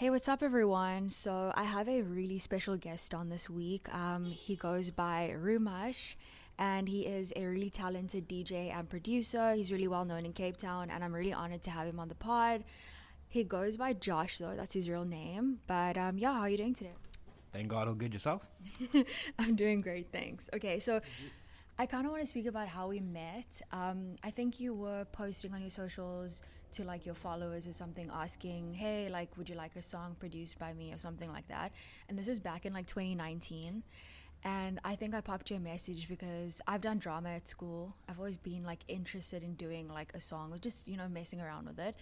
Hey, what's up, everyone? So, I have a really special guest on this week. He goes by ROOMMUsh, and he is a really talented DJ and producer. He's really well known in Cape Town, and I'm really honored to have him on the pod. He goes by Josh, though, that's his real name. But yeah, how are you doing today? Thank God, all good yourself. I'm doing great, thanks. Okay, so I kind of want to speak about how we met. I think you were posting on your socials to like your followers or something, asking, "Hey, like, would you like a song produced by me or something like that?" And this was back in like 2019. And I think I popped you a message because I've done drama at school. I've always been like interested in doing like a song or just messing around with it.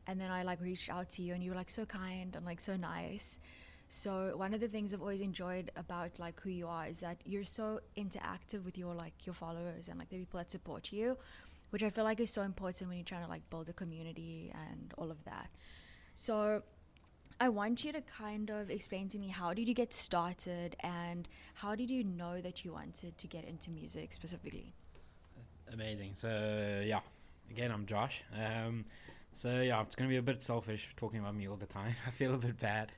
And then I like reached out to you, and you were like so kind and like so nice. So one of the things I've always enjoyed about like who you are is that you're so interactive with your like your followers and like the people that support you, which I feel like is so important when you're trying to like build a community and all of that. So I want you to kind of explain to me, how did you get started and how did you know that you wanted to get into music specifically? Amazing. So yeah, again, I'm Josh. So yeah, it's gonna be a bit selfish talking about me all the time. I feel a bit bad,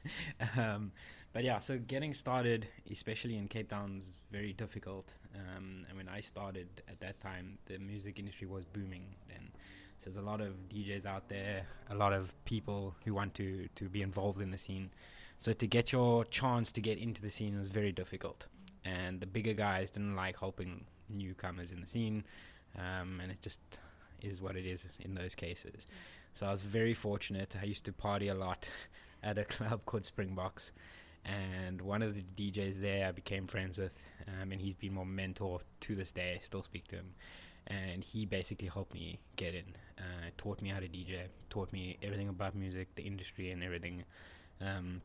um, but yeah. So getting started, especially in Cape Town, is very difficult. And when I started at that time, the music industry was booming then. So there's a lot of DJs out there, a lot of people who want to be involved in the scene. So to get your chance to get into the scene was very difficult, and the bigger guys didn't like helping newcomers in the scene, and it just is what it is in those cases. So I was very fortunate. I used to party a lot at a club called Springbox, and one of the DJs there I became friends with, and he's been my mentor to this day. I still speak to him, and he basically helped me get in. Taught me how to DJ, taught me everything about music, the industry, and everything. Um,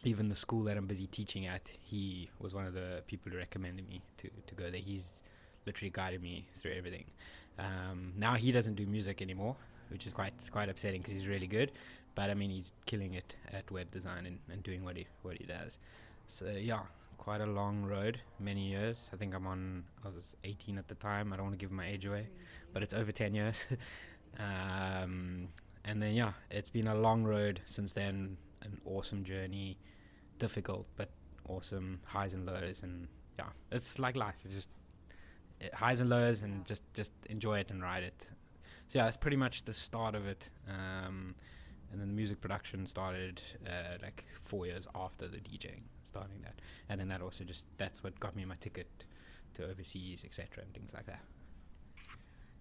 Even the school that I'm busy teaching at, he was one of the people who recommended me to go there. He's literally guided me through everything. Now he doesn't do music anymore, which is quite upsetting because he's really good. But I mean, he's killing it at web design and doing what he does. So yeah, quite a long road, many years. I think I was 18 at the time. I don't want to give my age away, but it's over 10 years. And then yeah, it's been a long road since then. An awesome journey, difficult but awesome, highs and lows, and yeah, it's like life. It's just highs and lows, and just enjoy it and ride it. So yeah, that's pretty much the start of it. And then the music production started like 4 years after the DJing, starting that, and then that also just that's what got me my ticket to overseas, etc., and things like that.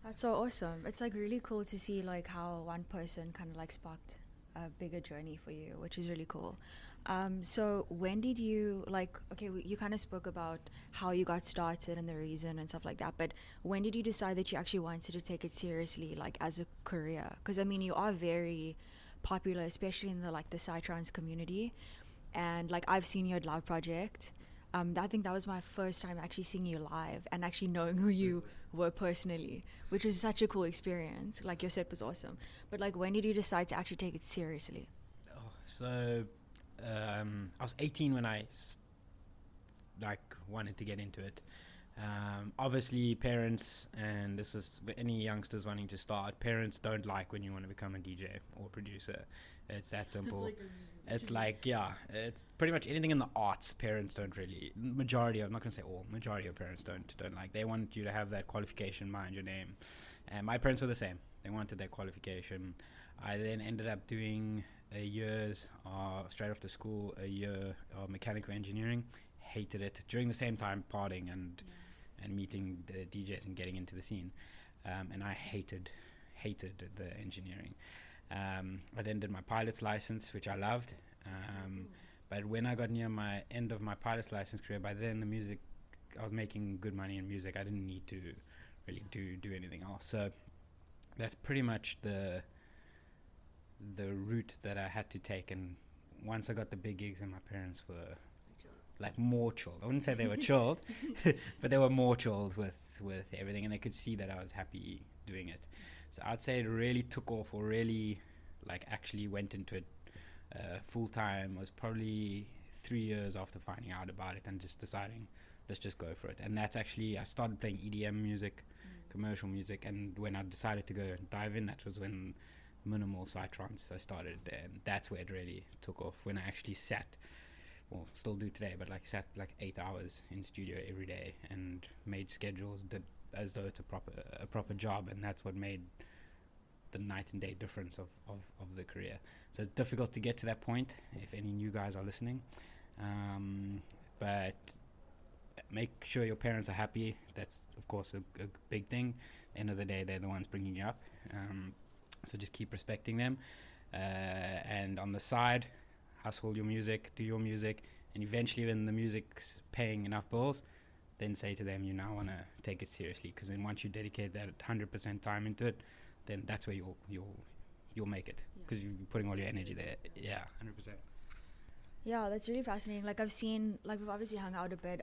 That's so awesome. It's like really cool to see like how one person kind of like sparked a bigger journey for you, which is really cool. So when did you like? Okay, you kind of spoke about how you got started and the reason and stuff like that. But when did you decide that you actually wanted to take it seriously, like as a career? Because I mean, you are very popular, especially in the like the psytrance community, and like I've seen you at Live Project. I think that was my first time actually seeing you live and actually knowing who you were personally, which was such a cool experience. Like your set was awesome, but like when did you decide to actually take it seriously? Oh, so I was 18 when like wanted to get into it. Obviously, parents, and this is any youngsters wanting to start, parents don't like when you want to become a DJ or producer. It's that simple. It's like, yeah, it's pretty much anything in the arts. Parents don't really. Majority of, I'm not gonna say all. Majority of parents don't like. They want you to have that qualification behind your name, and my parents were the same. They wanted that qualification. I then ended up doing a year's straight after school, a year of mechanical engineering. Hated it. During the same time, partying and meeting the DJs and getting into the scene. And I hated the engineering. I then did my pilot's license, which I loved. But when I got near my end of my pilot's license career, by then I was making good money in music. I didn't need to really do anything else. So that's pretty much the route that I had to take. And once I got the big gigs, and my parents were like more chilled. I wouldn't say they were chilled, but they were more chilled with everything, and they could see that I was happy doing it. So I'd say it really took off, or really like actually went into it full time, was probably 3 years after finding out about it and just deciding let's just go for it. And that's actually, I started playing EDM music, commercial music, and when I decided to go and dive in, that was when minimal psytrance. I started there, and that's where it really took off. When I actually sat, well, still do today, but like sat like 8 hours in studio every day and made schedules, did as though it's a proper job, and that's what made the night and day difference of the career. So it's difficult to get to that point if any new guys are listening, but make sure your parents are happy. That's of course a big thing. End of the day, they're the ones bringing you up, so just keep respecting them, and on the side, hustle your music, do your music, and eventually when the music's paying enough bills, then say to them you now want to take it seriously, because then once you dedicate that 100% time into it, then that's where you'll make it, because you're putting all your energy there. Yeah, 100%. Yeah, that's really fascinating. Like I've seen, like we've obviously hung out a bit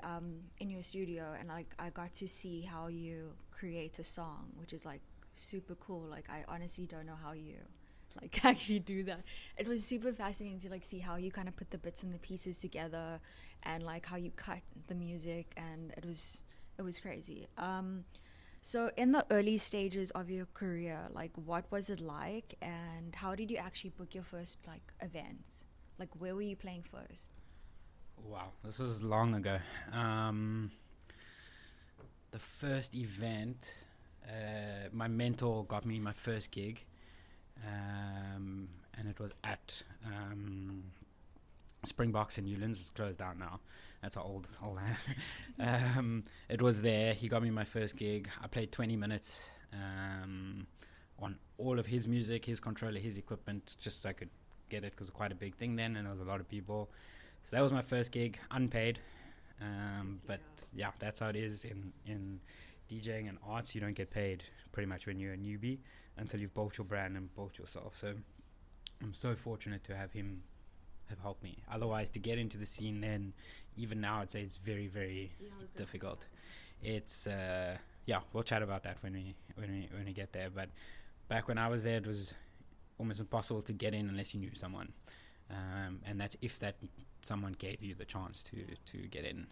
in your studio, and like I got to see how you create a song, which is like super cool. Like I honestly don't know how you like actually do that. It was super fascinating to like see how you kind of put the bits and the pieces together, and like how you cut the music, and it was crazy. So in the early stages of your career, like what was it like, and how did you actually book your first like events? Like where were you playing first? Wow, this is long ago. The first event, my mentor got me my first gig, and it was at Springboks in Newlands. It's closed down now. That's old. It was there. He got me my first gig. I played 20 minutes on all of his music, his controller, his equipment, just so I could get it, because it's quite a big thing then, and there was a lot of people. So that was my first gig, unpaid. But yeah, that's how it is in DJing and arts. You don't get paid pretty much when you're a newbie until you've built your brand and built yourself. So I'm so fortunate to have him have helped me. Otherwise, to get into the scene then, even now, I'd say it's very, very difficult. It's we'll chat about that when we get there. But back when I was there, it was almost impossible to get in unless you knew someone, and that's if that someone gave you the chance to get in.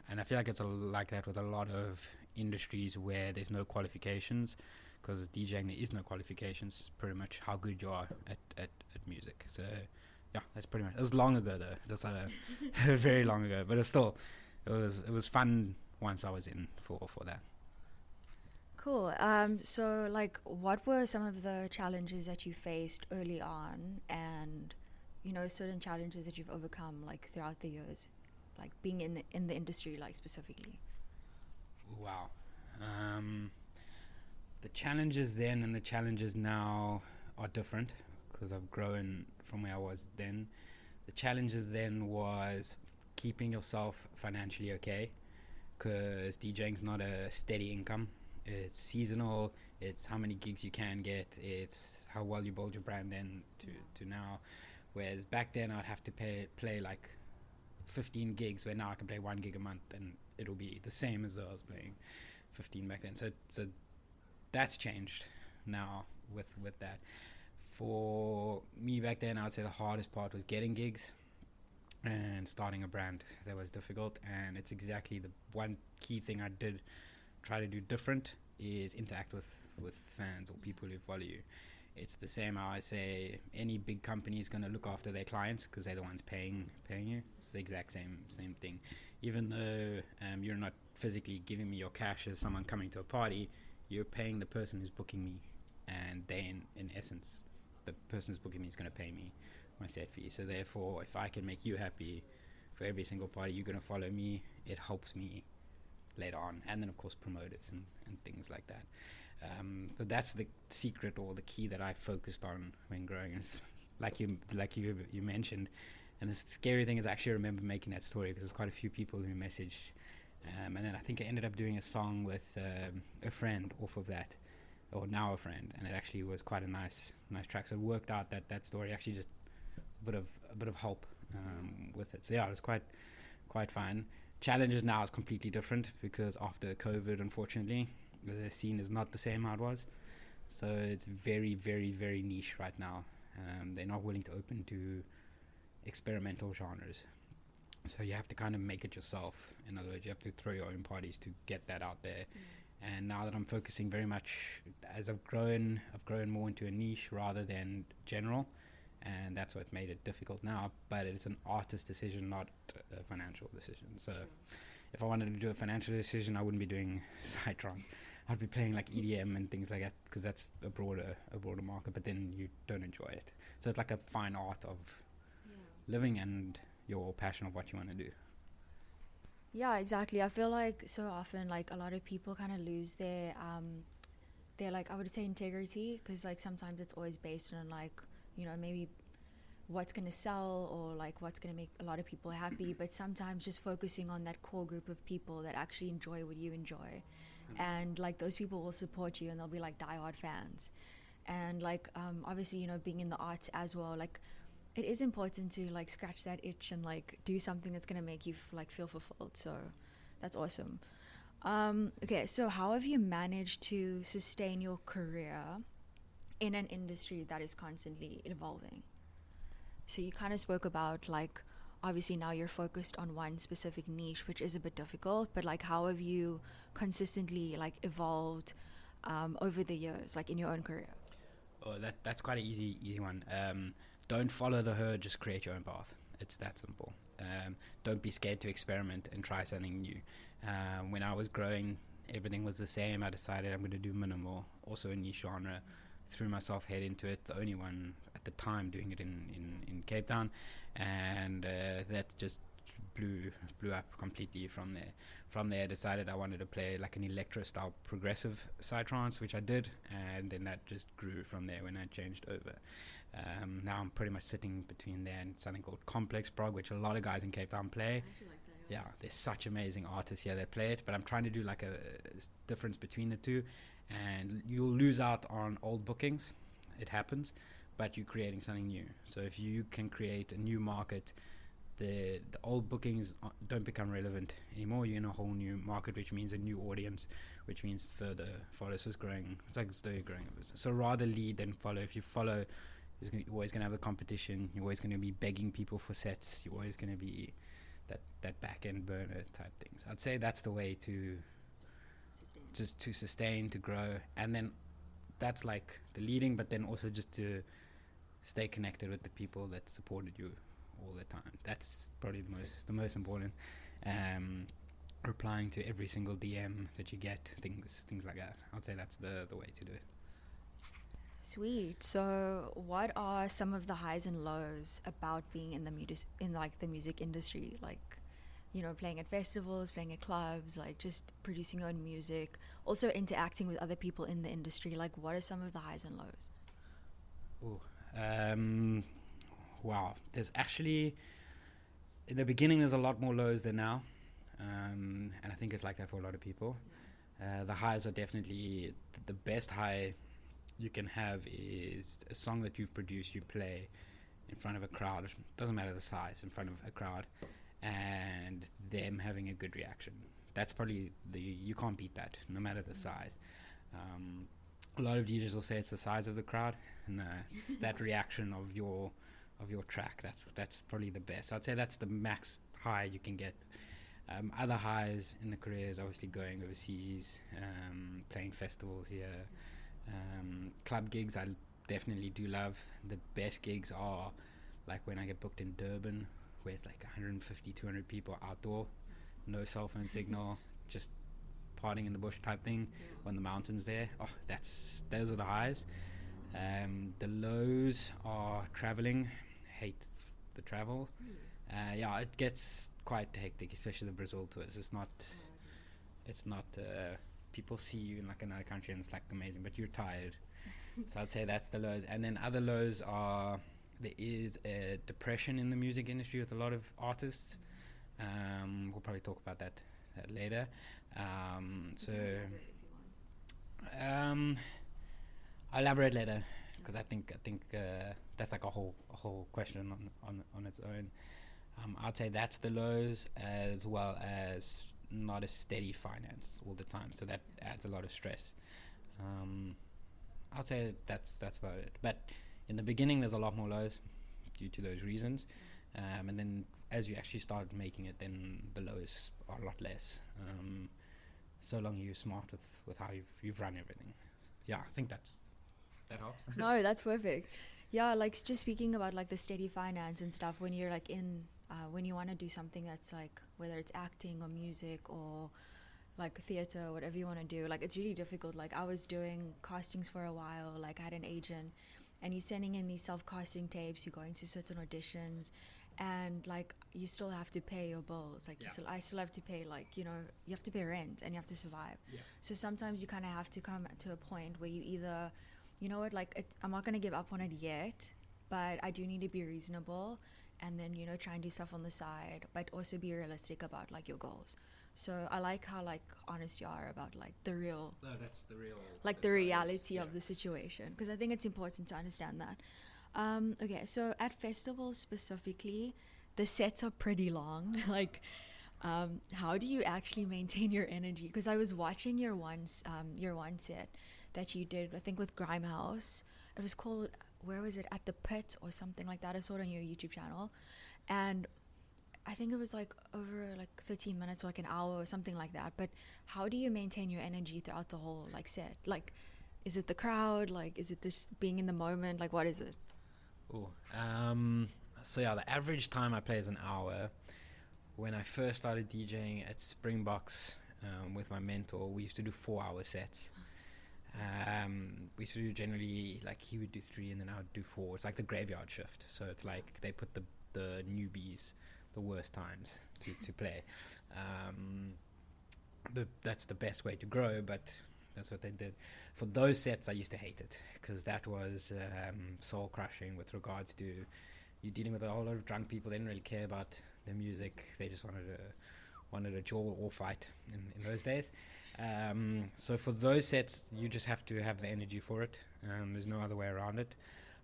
And I feel like it's like that with a lot of industries where there's no qualifications, because DJing there is no qualifications. It's pretty much how good you are at music. So yeah, that's pretty much. It was long ago though. That's not a very long ago, but it was fun once I was in for that. Cool. So like what were some of the challenges that you faced early on, and certain challenges that you've overcome like throughout the years, like being in the industry, like specifically? Wow. The challenges then and the challenges now are different, because I've grown from where I was then. The challenges then was keeping yourself financially okay, because DJing's not a steady income. It's seasonal. It's how many gigs you can get. It's how well you build your brand then to now. Whereas back then I'd have to play like 15 gigs, where now I can play 1 gig a month, and it'll be the same as though I was playing 15 back then. So that's changed now with that. For me back then, I would say the hardest part was getting gigs and starting a brand. That was difficult, and it's exactly the one key thing I did try to do different is interact with fans or people who follow you. It's the same how I say any big company is going to look after their clients, because they're the ones paying you. It's the exact same thing. Even though you're not physically giving me your cash as someone coming to a party, you're paying the person who's booking me, and they in essence, the person who's booking me is going to pay me my set fee. So therefore, if I can make you happy for every single party you're going to follow me, it helps me later on, and then of course promoters and things like that. So that's the secret or the key that I focused on when growing. It's like you mentioned, and the scary thing is I actually remember making that story, because there's quite a few people who messaged, and then I think I ended up doing a song with a friend off of that, or now a friend, and it actually was quite a nice track. So it worked out that story actually just a bit of help with it. So yeah, it was quite fun. Challenges now is completely different, because after COVID, unfortunately, the scene is not the same how it was. So it's very, very, very niche right now. They're not willing to open to experimental genres. So you have to kind of make it yourself. In other words, you have to throw your own parties to get that out there. And now that I'm focusing very much, as I've grown more into a niche rather than general, and that's what made it difficult now. But it's an artist decision, not a financial decision. So if I wanted to do a financial decision, I wouldn't be doing psytrance. I'd be playing like EDM and things like that, because that's a broader market. But then you don't enjoy it. So it's like a fine art of living and your passion of what you want to do. Yeah, exactly. I feel like so often, like a lot of people kind of lose their like, I would say, integrity, because like sometimes it's always based on like, you know, maybe what's going to sell or like what's going to make a lot of people happy, but sometimes just focusing on that core group of people that actually enjoy what you enjoy, and like those people will support you and they'll be like diehard fans. And like obviously, you know, being in the arts as well, like it is important to like scratch that itch and like do something that's going to make you like feel fulfilled. So that's awesome. Okay, so how have you managed to sustain your career in an industry that is constantly evolving? So you kind of spoke about like, obviously now you're focused on one specific niche, which is a bit difficult, but like how have you consistently like evolved over the years, like in your own career? Oh, that's quite an easy one. Don't follow the herd, just create your own path. It's that simple. Don't be scared to experiment and try something new. When I was growing, everything was the same. I decided I'm going to do minimal, also a niche genre. Threw myself head into it, the only one at the time doing it in Cape Town, and that just blew up completely from there. From there, I decided I wanted to play like an electro-style progressive psytrance, which I did, and then that just grew from there when I changed over. Now I'm pretty much sitting between there and something called complex prog, which a lot of guys in Cape Town play. Yeah, there's such amazing artists here that play it, but I'm trying to do like a difference between the two, and you'll lose out on old bookings. It happens, but you're creating something new. So if you can create a new market, the old bookings don't become relevant anymore. You're in a whole new market, which means a new audience, which means further followers is growing. It's like slowly growing a business. So rather lead than follow. If you follow, you're always going to have the competition. You're always going to be begging people for sets. You're always going to be that back end burner type things. I'd say that's the way to just to sustain, to grow, and then that's like the leading, but then also just to stay connected with the people that supported you all the time. That's probably the most important. Replying to every single DM that you get, things like that. I'd say that's the way to do it. Sweet. So what are some of the highs and lows about being in the music industry, like, you know, playing at festivals, playing at clubs, like just producing your own music, also interacting with other people in the industry? Like, what are some of the highs and lows? Wow. There's actually, in the beginning, there's a lot more lows than now. And I think it's like that for a lot of people. The highs are definitely, the best high you can have is a song that you've produced, you play in front of a crowd, doesn't matter the size, in front of a crowd, and them having a good reaction. That's probably you can't beat that, no matter the size. A lot of DJs will say it's the size of the crowd, and it's that reaction of your track. That's probably the best. I'd say that's the max high you can get. Other highs in the career is obviously going overseas, playing festivals here, club gigs. I definitely do love. The best gigs are like when I get booked in Durban, where it's like 150, 200 people outdoor, no cell phone signal, just partying in the bush type thing on the mountains there. Oh, those are the highs. The lows are traveling. Hate the travel. Yeah, it gets quite hectic, especially the Brazil tours. It's not people see you in like another country and it's like amazing, but you're tired. So I'd say that's the lows. And then other lows are, there is a depression in the music industry with a lot of artists. We'll probably talk about that later. I'll elaborate later, because I think that's like a whole question on its own. I'd say that's the lows, as well as not a steady finance all the time, so that adds a lot of stress. I'd say that's about it. But in the beginning, there's a lot more lows due to those reasons, and then as you actually start making it, then the lows are a lot less. so long you're smart with how you've run everything. Yeah, I think that helps. No, that's perfect. Yeah, like just speaking about like the steady finance and stuff, when you're like when you want to do something that's like, whether it's acting or music or like theater, whatever you want to do, like it's really difficult. Like I was doing castings for a while, like I had an agent, and you're sending in these self-casting tapes, you're going to certain auditions, and like you still have to pay your bills. Like I still have to pay, like, you have to pay rent and you have to survive. So sometimes you kind of have to come to a point where you either, you know what, like I'm not going to give up on it yet, but I do need to be reasonable, and then try and do stuff on the side, but also be realistic about like your goals. So I like how like honest you are about like the real, No, that's the real, like the reality of the situation, because I think it's important to understand that. Okay, so at festivals specifically, the sets are pretty long. Like, how do you actually maintain your energy? Because I was watching your one set that you did, I think with Grimehouse. It was called, where was it? At the Pit or something like that. I saw it on your YouTube channel, and I think it was like over like 13 minutes or like an hour or something like that. But how do you maintain your energy throughout the whole like set? Like, is it the crowd? Like, is it just being in the moment? Like, what is it? Oh, so yeah, the average time I play is an hour. When I first started DJing at Springboks with my mentor, we used to do 4-hour sets. We used to do generally, like, he would do 3 and then I would do 4. It's like the graveyard shift. So it's like they put the newbies the worst times to play. That's the best way to grow, but that's what they did. For those sets, I used to hate it because that was soul crushing with regards to you dealing with a whole lot of drunk people. They didn't really care about the music. They just wanted a jaw or fight in those days. So for those sets, you just have to have the energy for it. There's no other way around it.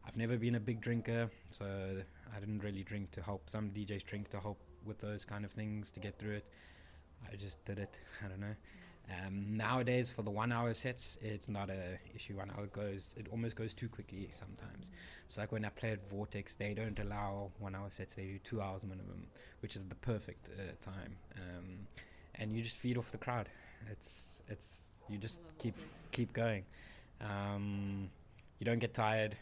I've never been a big drinker, so I didn't really drink to help. Some DJs drink to help with those kind of things to get through it. I just did it. I don't know. Nowadays, for the 1-hour sets, it's not a issue. 1 hour it almost goes too quickly sometimes. So like when I play at Vortex, they don't allow 1-hour sets. They do 2 hours minimum, which is the perfect time. And you just feed off the crowd. It's you just keep going. You don't get tired.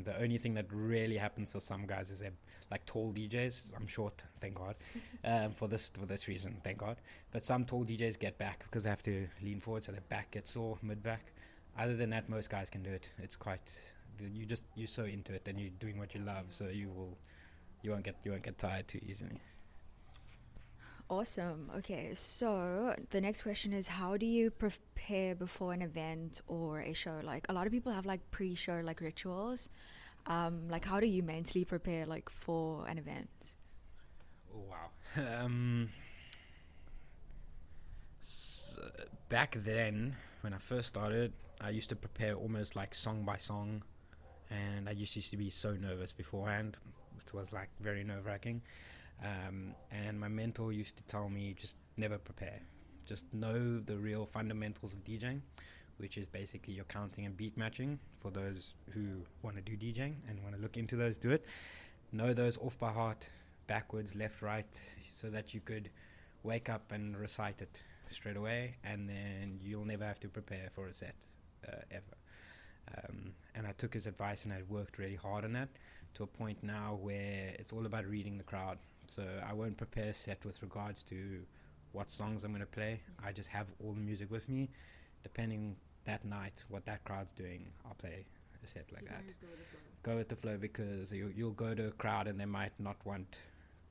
The only thing that really happens for some guys is they're like tall DJs. I'm short, thank God, for this reason, thank God. But some tall DJs get back because they have to lean forward, so their back gets sore mid-back. Other than that, most guys can do it. It's quite you're so into it and you're doing what you love, so you won't get tired too easily. Awesome. Okay, so the next question is, how do you prepare before an event or a show? Like a lot of people have like pre-show like rituals. Like how do you mentally prepare like for an event? Oh, wow. Back then, when I first started, I used to prepare almost like song by song, and I used to be so nervous beforehand, which was like very nerve-wracking. And my mentor used to tell me, just never prepare. Just know the real fundamentals of DJing, which is basically your counting and beat matching. For those who want to do DJing and want to look into those, do it. Know those off by heart, backwards, left, right, so that you could wake up and recite it straight away, and then you'll never have to prepare for a set ever. And I took his advice and I worked really hard on that to a point now where it's all about reading the crowd. So I won't prepare a set with regards to what songs I'm going to play. I just have all the music with me. Depending that night what that crowd's doing, I'll play a set like that. Go with the flow, because you'll go to a crowd and they might not want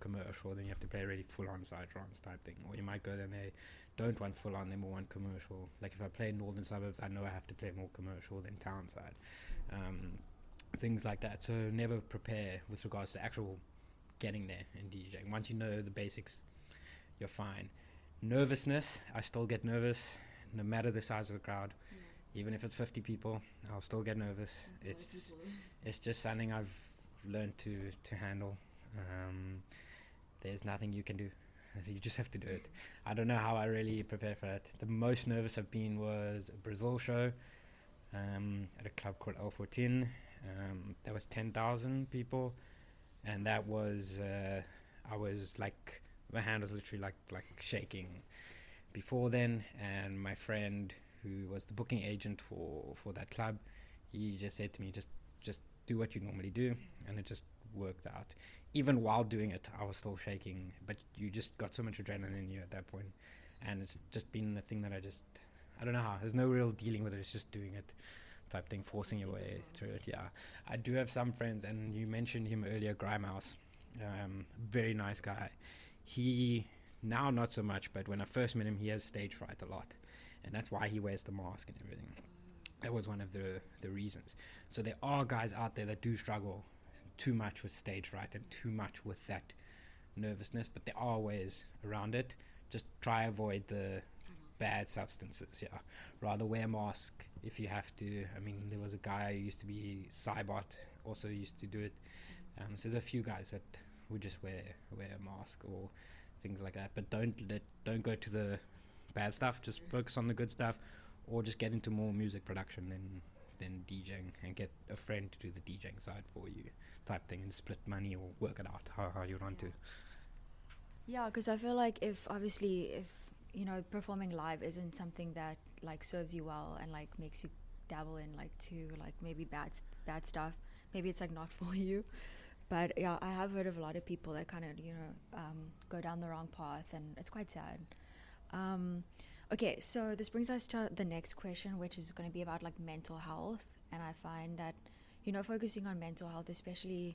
commercial, then you have to play really full-on side trance type thing. Or you might go there and they don't want full-on, they more want commercial. Like if I play northern suburbs, I know I have to play more commercial than town side. Things like that. So never prepare with regards to actual getting there in DJing. Once you know the basics, you're fine. Nervousness, I still get nervous no matter the size of the crowd. Even if it's 50 people, I'll still get nervous. It's just something I've learned to handle. There's nothing you can do. You just have to do it. I don't know how I really prepare for it. The most nervous I've been was a Brazil show at a club called L14. There was 10,000 people, and that was I was like, my hand was literally like shaking, before then, and my friend who was the booking agent for that club, he just said to me, just do what you normally do, and it just worked out. Even while doing it, I was still shaking, but you just got so much adrenaline in you at that point, and it's just been a thing that I don't know how. There's no real dealing with it. It's just doing it, type thing, forcing your way through it. Yeah, I do have some friends, and you mentioned him earlier, Grimehouse. Very nice guy. He now not so much, but when I first met him, he has stage fright a lot, and that's why he wears the mask and everything. That was one of the reasons. So there are guys out there that do struggle too much with stage fright and too much with that nervousness, but there are ways around it. Just try avoid the bad substances. Yeah, rather wear a mask if you have to. I mean, there was a guy who used to be Cybot, also used to do it. So there's a few guys that would just wear a mask or things like that, but don't go to the bad stuff. Just focus on the good stuff, or just get into more music production than DJing, and get a friend to do the DJing side for you, type thing, and split money or work it out how you want to. Yeah, because I feel like if performing live isn't something that like serves you well and like makes you dabble in like to like maybe bad stuff, maybe it's like not for you. But yeah, I have heard of a lot of people that kind of go down the wrong path, and it's quite sad. Okay, so this brings us to the next question, which is going to be about like mental health. And I find that focusing on mental health, especially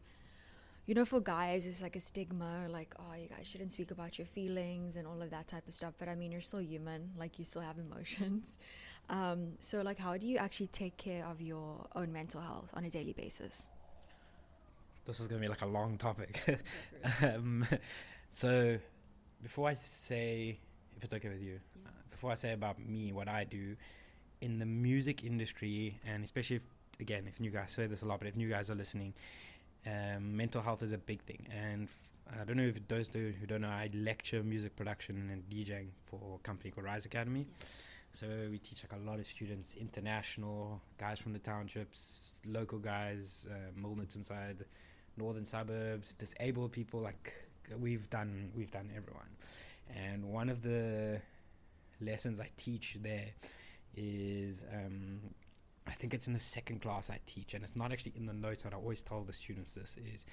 for guys, is like a stigma, like, oh, you guys shouldn't speak about your feelings and all of that type of stuff. But I mean, you're still human, like you still have emotions. So like, how do you actually take care of your own mental health on a daily basis? This is going to be like a long topic. So before I say, if it's okay with you, before I say about me, what I do in the music industry, and especially if new guys say this a lot, but if new guys are listening, mental health is a big thing. And I don't know if those who don't know, I lecture music production and DJing for a company called Rise Academy. So we teach like a lot of students, international guys from the townships, local guys, Milnerton side, northern suburbs, disabled people. Like we've done everyone. And one of the lessons I teach there is I think it's in the second class I teach, and it's not actually in the notes, but I always tell the students this is,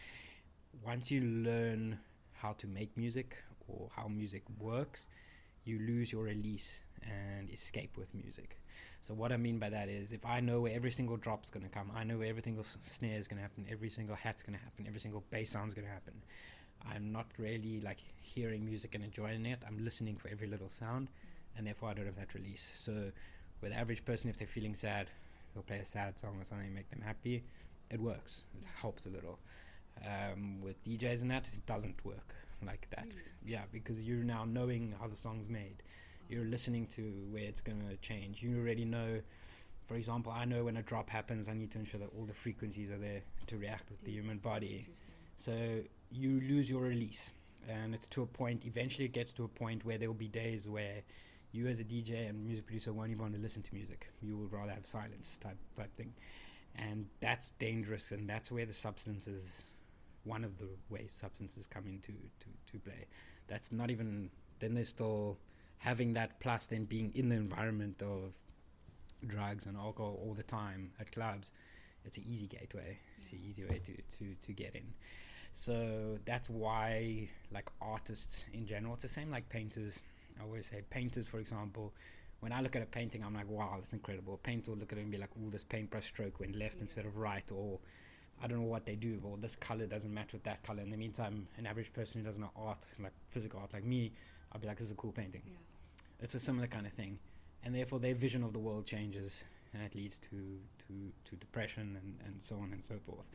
once you learn how to make music or how music works, you lose your release and escape with music. So what I mean by that is, if I know where every single drop's going to come, I know where every single snare is going to happen, every single hat's going to happen, every single bass sound's going to happen, I'm not really like hearing music and enjoying it. I'm listening for every little sound, and therefore I don't have that release. So with the average person, if they're feeling sad, they'll play a sad song or something, make them happy. It works. It helps a little. With DJs and that, it doesn't work like that. Yeah, because you're now knowing how the song's made. You're listening to where it's going to change. You already know. For example, I know when a drop happens, I need to ensure that all the frequencies are there to react with the human body. So you lose your release, and it's to a point. Eventually, it gets to a point where there will be days where you, as a DJ and music producer, won't even want to listen to music. You would rather have silence, type thing, and that's dangerous. And that's where the substances, one of the ways substances come into to play. That's not even. Then there's still having that, plus then being in the environment of drugs and alcohol all the time at clubs. It's an easy gateway. It's an easy way to get in. So that's why, like, artists in general, it's the same like painters. I always say painters, for example, when I look at a painting, I'm like, wow, that's incredible. A painter will look at it and be like, oh, this paintbrush stroke went left instead of right, or I don't know what they do, or this color doesn't match with that color. In the meantime, an average person who doesn't know art, like physical art like me, I'll be like, this is a cool painting. It's a similar kind of thing. And therefore their vision of the world changes, and it leads to depression and so on and so forth.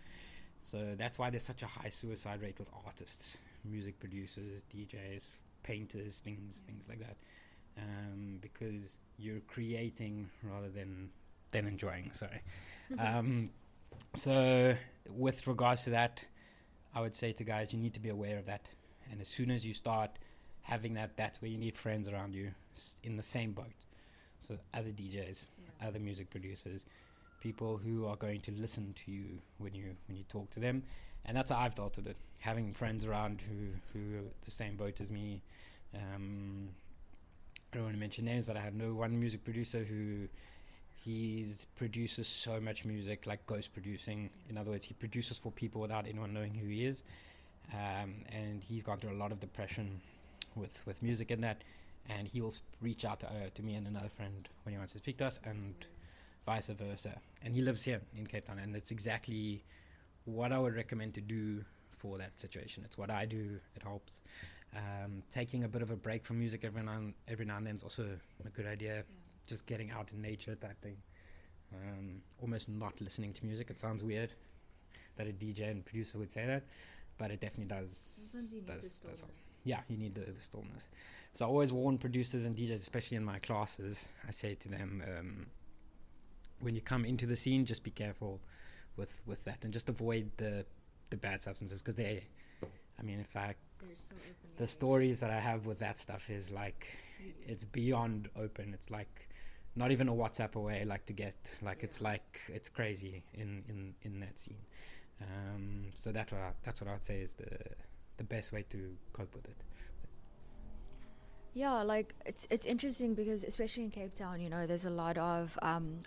So that's why there's such a high suicide rate with artists, music producers, DJs, painters, things like that, because you're creating rather than enjoying. Sorry. So with regards to that, I would say to guys, you need to be aware of that, and as soon as you start having that, that's where you need friends around you in the same boat. So other DJs, other music producers, people who are going to listen to you when you talk to them. And that's how I've dealt with it, having friends around who are the same boat as me. I don't want to mention names, but I know one music producer who he's produces so much music, like ghost producing. In other words, he produces for people without anyone knowing who he is, and he's gone through a lot of depression with music and that, and he will reach out to me and another friend when he wants to speak to us, and vice versa. And he lives here in Cape Town, and it's exactly what I would recommend to do for that situation. It's what I do. It helps. Taking a bit of a break from music every now and then is also a good idea. Yeah. Just getting out in nature type thing. Almost not listening to music. It sounds weird that a DJ and producer would say that, but it definitely does. Sometimes you need the stillness. Yeah, you need the stillness. So I always warn producers and DJs, especially in my classes, I say to them, when you come into the scene, just be careful with that, and just avoid the bad substances, because the stories that I have with that stuff is like, it's beyond open. It's like not even a WhatsApp away, like to get, like, it's like, it's crazy in that scene. So that's what I'd say is the best way to cope with it. Yeah, like it's interesting because especially in Cape Town, you know, there's a lot of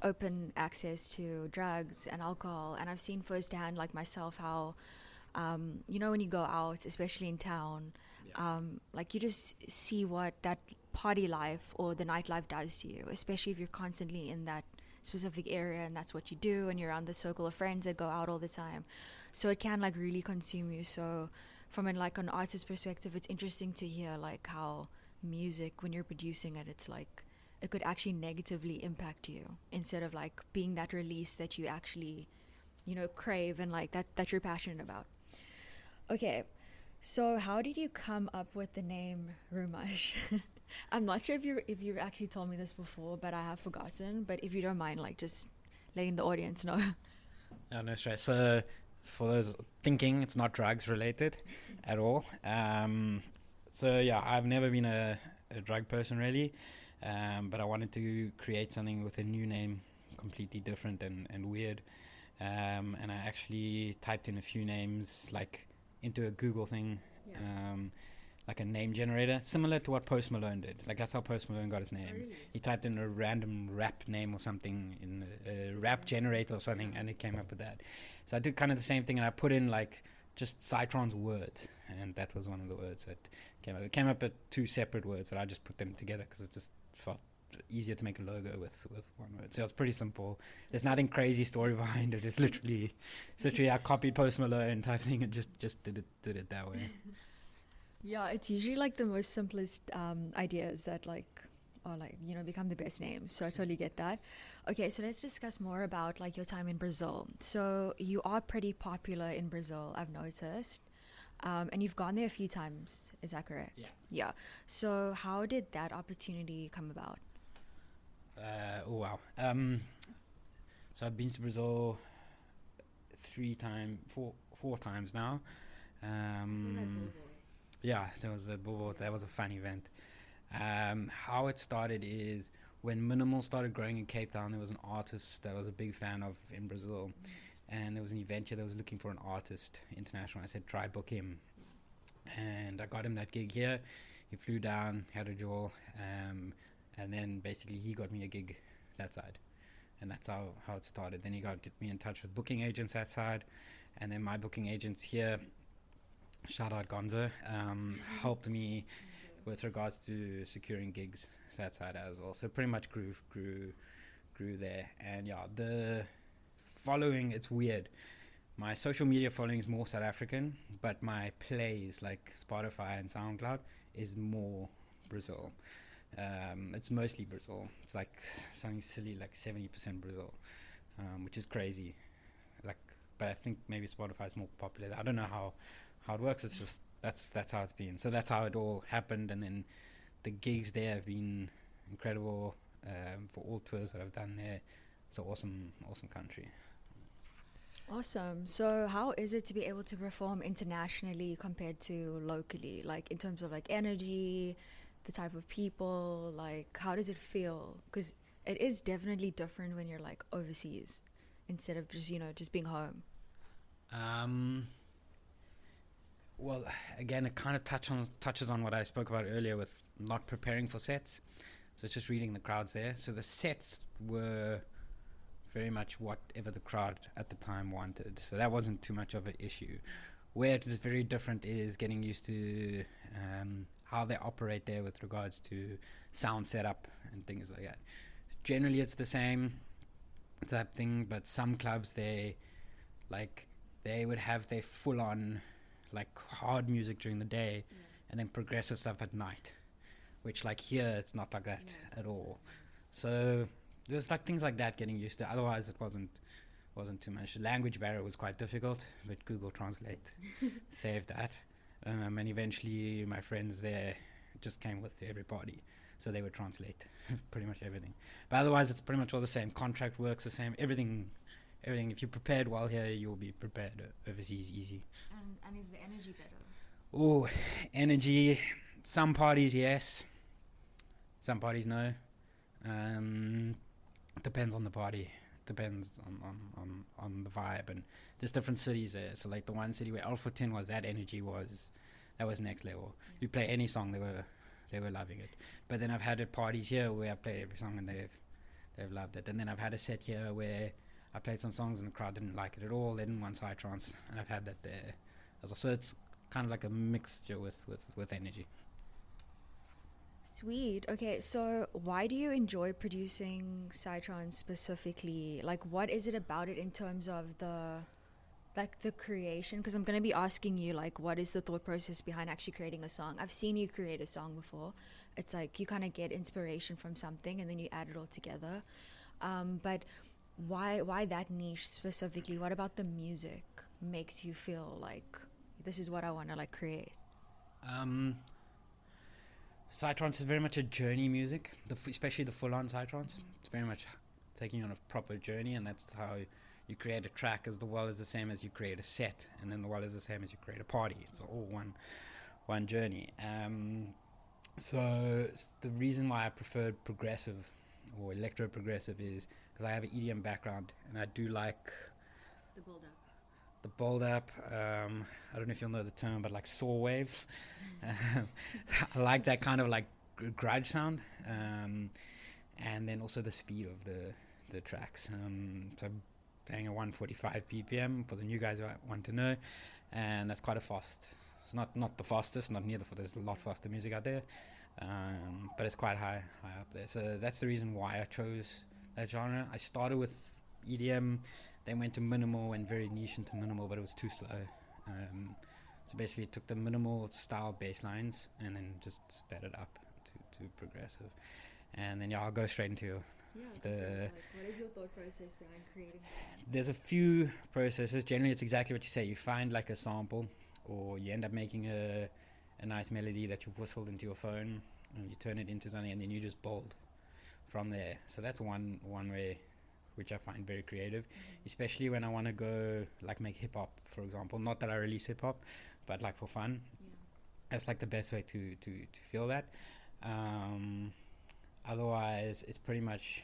open access to drugs and alcohol, and I've seen firsthand, like myself, how you know, when you go out, especially in town, like you just see what that party life or the nightlife does to you, especially if you're constantly in that specific area and that's what you do, and you're around the circle of friends that go out all the time. So it can like really consume you. So from an artist perspective, it's interesting to hear like how music, when you're producing it, it's like it could actually negatively impact you instead of like being that release that you actually, you know, crave and like that you're passionate about. Okay, so how did you come up with the name ROOMMUSH? I'm not sure if you actually told me this before, but I have forgotten. But if you don't mind, like just letting the audience know. No stress. So for those thinking, it's not drugs related at all. So yeah, I've never been a drug person really, but I wanted to create something with a new name, completely different and weird. And I actually typed in a few names like into a Google thing, like a name generator, similar to what Post Malone did. Like that's how Post Malone got his name. Oh, really? He typed in a random rap name or something in a rap generator or something, and it came up with that. So I did kind of the same thing, and I put in like just Citron's words, and that was one of the words that came up. It came up at two separate words, but I just put them together because it just felt easier to make a logo with one word. So it's pretty simple. There's nothing crazy story behind it. It's literally I copied Post Malone type thing and just did it that way. Yeah, it's usually like the most simplest ideas that like are like, you know, become the best names. So I totally get that. Okay, so let's discuss more about like your time in Brazil. So you are pretty popular in Brazil, I've noticed. And you've gone there a few times, is that correct? Yeah. So how did that opportunity come about? Oh wow. So I've been to Brazil four times now. Yeah, that was a fun event. How it started is when minimal started growing in Cape Town, there was an artist that I was a big fan of in Brazil, and there was an event here that was looking for an artist international. I said, try book him, and I got him that gig here. He flew down, had a jaw, and then basically he got me a gig that side, and that's how it started. Then he got me in touch with booking agents that side, and then my booking agents here, shout out Gonzo, helped me with regards to securing gigs that side as well. So pretty much grew there. And yeah, the following, it's weird. My social media following is more South African, but my plays like Spotify and SoundCloud is more Brazil. It's mostly Brazil. It's like something silly, like 70% Brazil, which is crazy. Like, but I think maybe Spotify is more popular. I don't know how it works. It's just that's how it's been. So that's how it all happened, and then the gigs there have been incredible for all tours that I've done there. It's an awesome country. Awesome. So how is it to be able to perform internationally compared to locally, like in terms of like energy, the type of people, like how does it feel? Because it is definitely different when you're like overseas instead of just, you know, just being home. Well, again, it kind of touches on what I spoke about earlier with not preparing for sets. So it's just reading the crowds there. So the sets were very much whatever the crowd at the time wanted. So that wasn't too much of an issue. Where it is very different is getting used to how they operate there with regards to sound setup and things like that. Generally, it's the same type thing, but some clubs they would have their full-on like hard music during the day, and then progressive stuff at night. Which like here it's not like that at all. So there's like things like that getting used to. Otherwise, it wasn't too much. Language barrier was quite difficult, but Google Translate saved that. And eventually my friends there just came with every party, so they would translate pretty much everything. But otherwise, it's pretty much all the same. Contract works the same. Everything. If you're prepared while here, you'll be prepared overseas easy. And is the energy better? Oh, energy. Some parties, yes. Some parties, no. Depends on the party. Depends on the vibe, and there's different cities there. So like the one city where Alpha 10 was, that energy was next level. You play any song, they were loving it. But then I've had at parties here where I played every song and they've loved it. And then I've had a set here where I played some songs and the crowd didn't like it at all. They didn't want psytrance, and I've had that there as well. So it's kind of like a mixture with energy. Sweet. Okay, so why do you enjoy producing psytrance specifically? Like, what is it about it in terms of the creation? Because I'm going to be asking you, like, what is the thought process behind actually creating a song? I've seen you create a song before. It's like you kind of get inspiration from something and then you add it all together. But why that niche specifically? What about the music makes you feel like this is what I want to like create? Psytrance is very much a journey music, especially the full-on psytrance. It's very much taking you on a proper journey, and that's how you create a track. As the world is the same as you create a set, and then the world is the same as you create a party. It's all one journey. So the reason why I preferred progressive or electro progressive is because I have an EDM background, and I do like the build up. I don't know if you'll know the term, but like saw waves. I like that kind of like grudge sound, and then also the speed of the tracks. So I'm playing at 145 BPM for the new guys who want to know, and that's quite a fast. It's not the fastest, not near there's a lot faster music out there, but it's quite high up there. So that's the reason why I chose that genre. I started with EDM, then went to minimal, went very niche into minimal, but it was too slow. So basically took the minimal style bass lines and then just sped it up to progressive. And then I'll go straight into what is your thought process behind creating? There's a few processes. Generally, it's exactly what you say. You find like a sample, or you end up making a nice melody that you've whistled into your phone, and you turn it into something, and then you just build from there. So that's one way which I find very creative, especially when I want to go like make hip hop, for example. Not that I release hip hop, but like for fun. That's like the best way to feel that. Otherwise, it's pretty much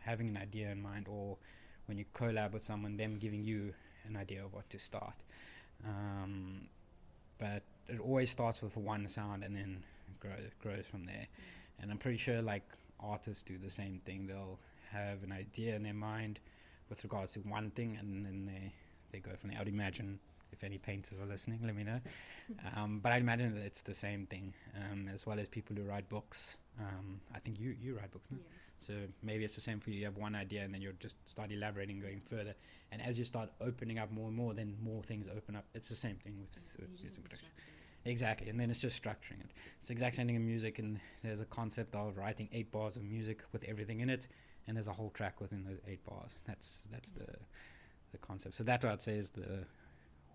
having an idea in mind, or when you collab with someone, them giving you an idea of what to start. But it always starts with one sound and then grows from there. And I'm pretty sure like artists do the same thing. They'll have an idea in their mind with regards to one thing, and then they go from there. I would imagine, if any painters are listening, let me know. But I'd imagine that it's the same thing, as well as people who write books. I think you write books, no? Yes. So maybe it's the same for you. You have one idea, and then you'll just start elaborating, going further. And as you start opening up more and more, then more things open up. It's the same thing with production. Exactly, and then it's just structuring it. It's the exact same thing in music, and there's a concept of writing 8 bars of music with everything in it, and there's a whole track within those 8 bars. That's the concept. So that's what I'd say is the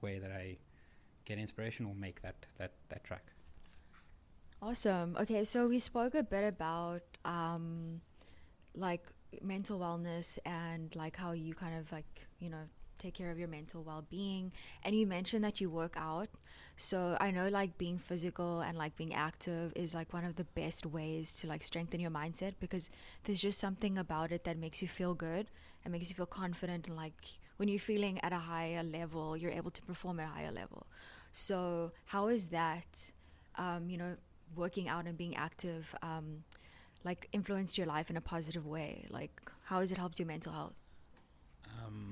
way that I get inspiration or make that track. Awesome. Okay, so we spoke a bit about like mental wellness and like how you kind of like, take care of your mental well-being, and you mentioned that you work out. So I know like being physical and like being active is like one of the best ways to like strengthen your mindset, because there's just something about it that makes you feel good and makes you feel confident, and like when you're feeling at a higher level, you're able to perform at a higher level. So how is that working out and being active like influenced your life in a positive way? Like, how has it helped your mental health?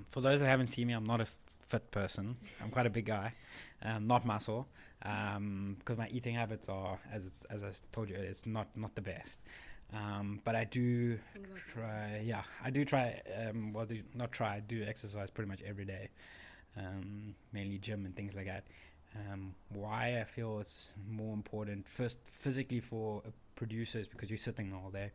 For those that haven't seen me, I'm not a fit person. I'm quite a big guy, not muscle, because my eating habits are, as I told you, it's not the best. But I do try. Yeah, I do try. Not try. I do exercise pretty much every day, mainly gym and things like that. Why I feel it's more important, first physically for producers, because you're sitting all day.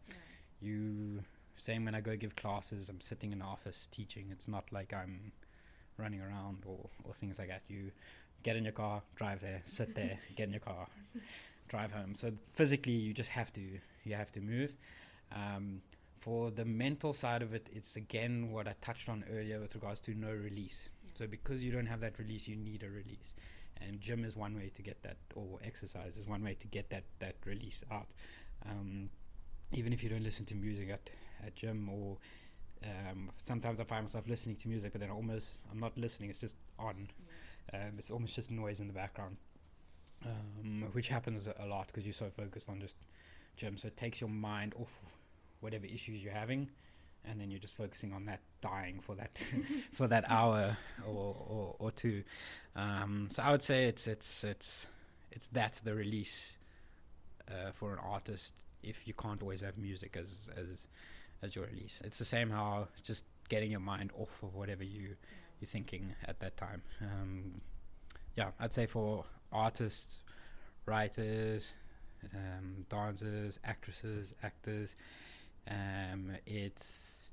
You same when I go give classes, I'm sitting in the office teaching. It's not like I'm running around or things like that. You get in your car, drive there, sit there, get in your car, drive home. So physically you just have to move. For the mental side of it, it's again what I touched on earlier with regards to no release. So because you don't have that release, you need a release. And gym is one way to get that, or exercise is one way to get that release out. Even if you don't listen to music at gym, or sometimes I find myself listening to music, but then I'm not listening, it's just on. It's almost just noise in the background, which happens a lot because you're so focused on just gym. So it takes your mind off whatever issues you're having, and then you're just focusing on that, dying for that for that hour or two. So I would say it's that's the release for an artist, if you can't always have music as your release. It's the same how just getting your mind off of whatever you're thinking at that time. I'd say for artists, writers, dancers, actresses, actors, it's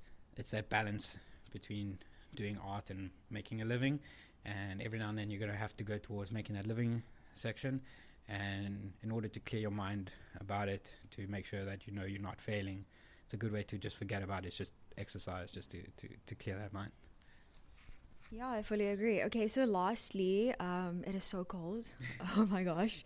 that balance between doing art and making a living, and every now and then you're going to have to go towards making that living section, and in order to clear your mind about it, to make sure that you're not failing, it's a good way to just forget about it. It's just exercise, just to clear that mind. Yeah, I fully agree. Okay, so lastly, it is so cold. Oh my gosh.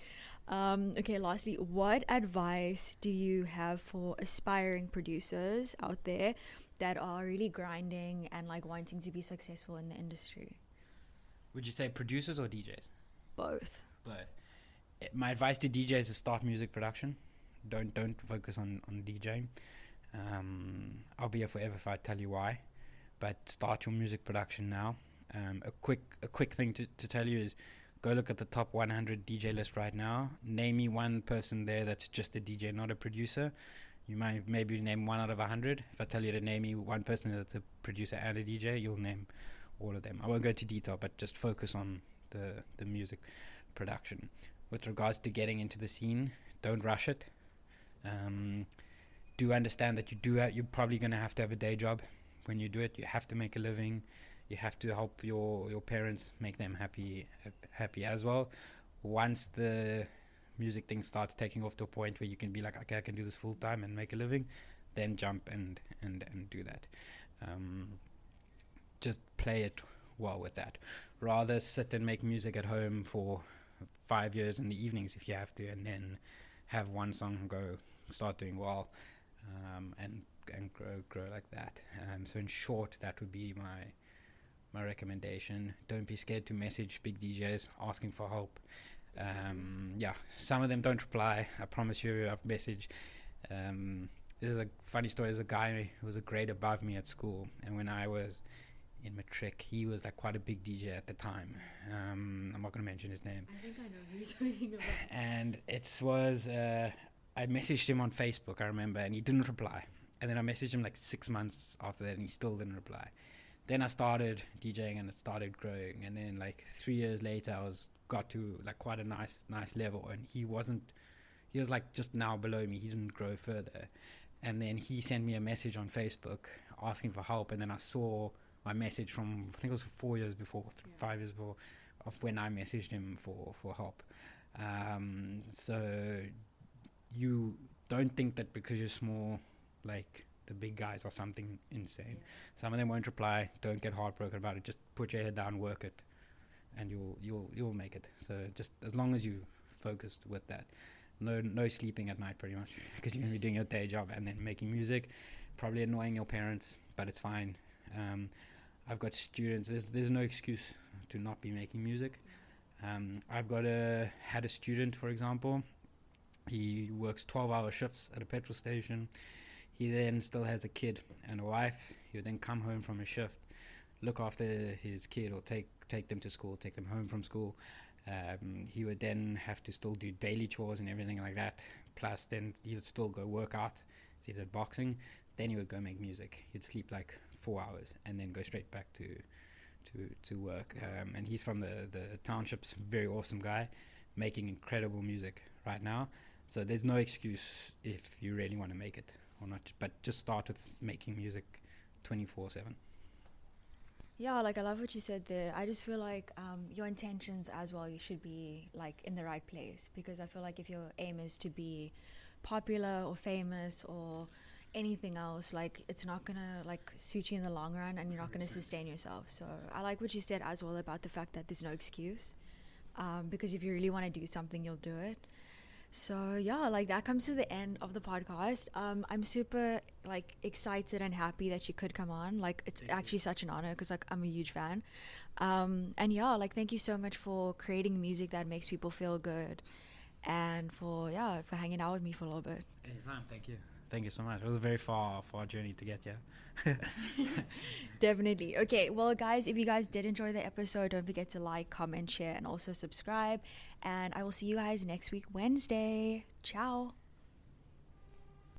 Okay, lastly, what advice do you have for aspiring producers out there that are really grinding and like wanting to be successful in the industry? Would you say producers or DJs? Both. Both. My advice to DJs is start music production. Don't focus on DJing. I'll be here forever if I tell you why, but start your music production now. A quick thing to tell you is go look at the top 100 DJ list right now. Name me one person there that's just a DJ, not a producer. You might maybe name 1 out of 100. If I tell you to name me one person that's a producer and a DJ, you'll name all of them. I won't go into detail, but just focus on the music production. With regards to getting into the scene, don't rush it. Do understand that you're probably going to have a day job when you do it. You have to make a living. You have to help your parents, make them happy as well. Once the music thing starts taking off to a point where you can be like, okay, I can do this full time and make a living, then jump and do that. Just play it well with that. Rather sit and make music at home for 5 years in the evenings if you have to, and then have one song start doing well, and grow like that. So in short, that would be my recommendation. Don't be scared to message big DJs asking for help. Some of them don't reply. I promise you, I've messaged. This is a funny story. There's a guy who was a grade above me at school, and when I was in matric, he was like quite a big DJ at the time. I'm not going to mention his name. I think I know who you're talking about. And it was, I messaged him on Facebook, I remember, and he didn't reply. And then I messaged him like 6 months after that, and he still didn't reply. Then I started DJing, and it started growing. And then like 3 years later, I got to like quite a nice level, and he was like just now below me. He didn't grow further. And then he sent me a message on Facebook asking for help, and then I saw my message from, I think it was 4 years before, 5 years before, of when I messaged him for help. So you don't think that because you're small, like the big guys are something insane. Some of them won't reply. Don't get heartbroken about it. Just put your head down, work it, and you'll make it. So just as long as you focused with that, no sleeping at night pretty much, because you're gonna be doing your day job and then making music, probably annoying your parents, but it's fine. I've got students. There's no excuse to not be making music. I've had a student, for example. He works 12-hour shifts at a petrol station. He then still has a kid and a wife. He would then come home from a shift, look after his kid, or take them to school, take them home from school. He would then have to still do daily chores and everything like that. Plus, then he would still go work out. So he did boxing. Then he would go make music. He'd sleep like 4 hours and then go straight back to work. And he's from the townships. Very awesome guy, making incredible music right now. So there's no excuse if you really want to make it or not. But just start with making music 24/7. Yeah, like I love what you said there. I just feel like your intentions as well, you should be like in the right place, because I feel like if your aim is to be popular or famous or anything else, like it's not gonna like suit you in the long run, and you're not gonna sustain yourself. So I like what you said as well about the fact that there's no excuse, because if you really want to do something, you'll do it. So yeah, like that comes to the end of the podcast. I'm super like excited and happy that you could come on. Like it's actually such an honor, because like I'm a huge fan. And yeah, like thank you so much for creating music that makes people feel good, and for hanging out with me for a little bit. Anytime. Thank you. Thank you so much. It was a very far journey to get here. Definitely. Okay, well guys, if you guys did enjoy the episode, don't forget to like, comment, share, and also subscribe. And I will see you guys next week, Wednesday. Ciao.